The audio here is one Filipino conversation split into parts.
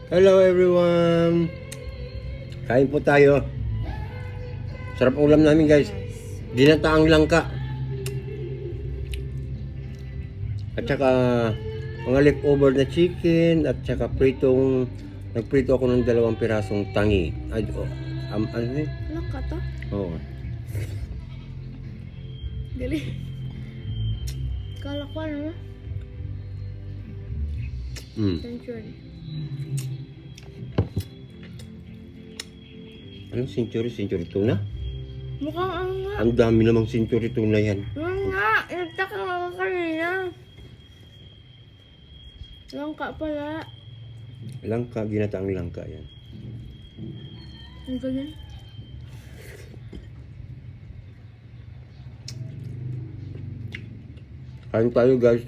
Hello everyone! Kain po tayo. Sarap ulam namin guys. Ginataang langka. At saka mga leftover na chicken. At saka nagprito ako ng 2 pirasong tangi. Ano yun? Langka to? Oo. Galing. Kala ko ano? Century. Anong century? Century tuna? Mukhang ano nga. Ang dami namang century tuna yan. Ano nga? Nagtaka nga kanina. Langka pala. Langka, ginataang langka yan. Ang galing. Kain tayo guys.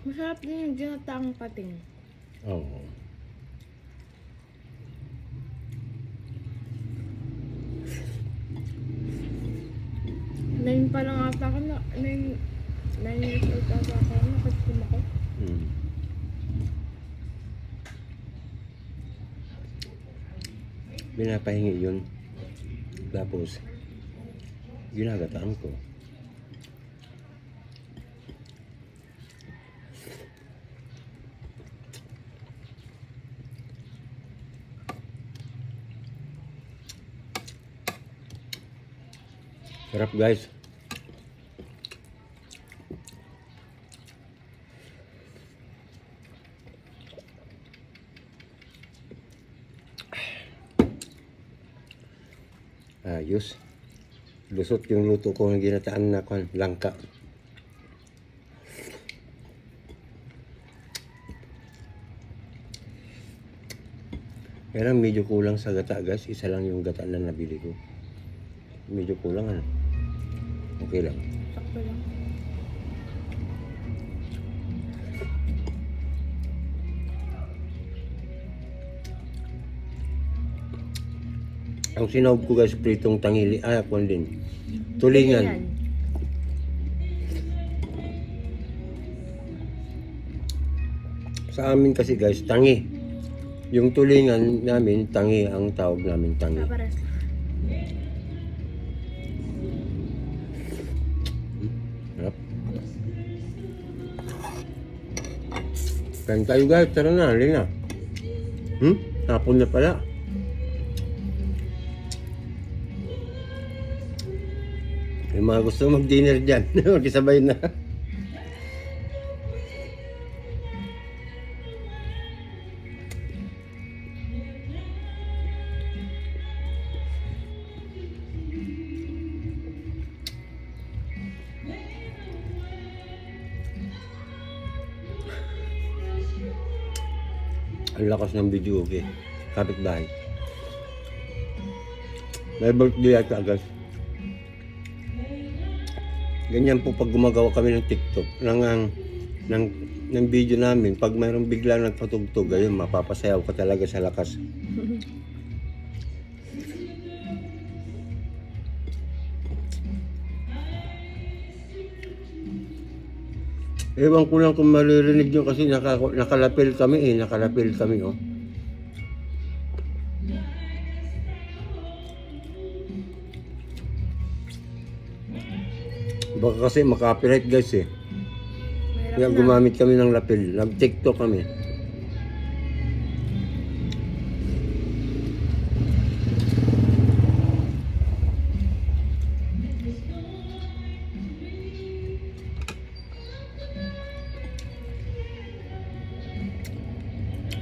Masarap din yung ginataang pating. Oo. Nine pa lang ata ako na. Nine years old ata ako na. Nakasum ako. Pinapahingi yun. Tapos, ginagataan ko. Sarap guys. Ayos. Lusot yung luto ko ng ginataan na langka. Kaya lang medyo kulang sa gata guys. Isa lang yung gata na nabili ko. Medyo kulang ano. Okay lang. Sakto lang. Ang sinahog ko guys, pritong tangili. Kwan din. Tulingan. Sa amin kasi guys, tangi. Yung tulingan namin, tangi ang tawag namin, tangi. Papares. Sarap. Kain tayo guys, tara na, halina. Hapon na pala. Yung mga gusto mag-dinner dyan, magkisabay na. Ang lakas ng video, okay. Kapit-bahay. May birthday ata guys. Ganyan po pag gumagawa kami ng TikTok ng video namin, pag mayroong bigla nagpatugtog, ayun, mapapasayaw ka talaga sa lakas. Ewan ko lang kung maririnig nyo kasi nakalapil kami oh. Baka kasi makapiright guys eh. Kaya gumamit kami ng lapel. Nag-TikTok kami.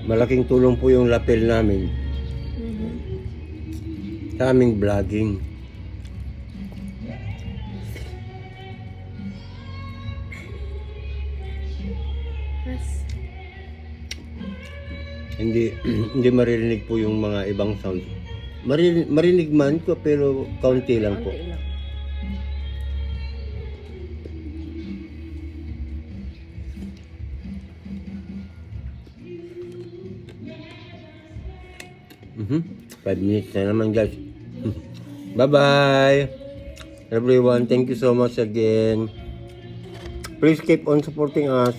Malaking tulong po yung lapel namin sa aming vlogging. hindi hindi maririnig po yung mga ibang sound Marinig man ko pero kaunti lang po. Konti lang. Mhm. 5 minutes na naman guys. Bye-bye. Everyone, thank you so much again. Please keep on supporting us.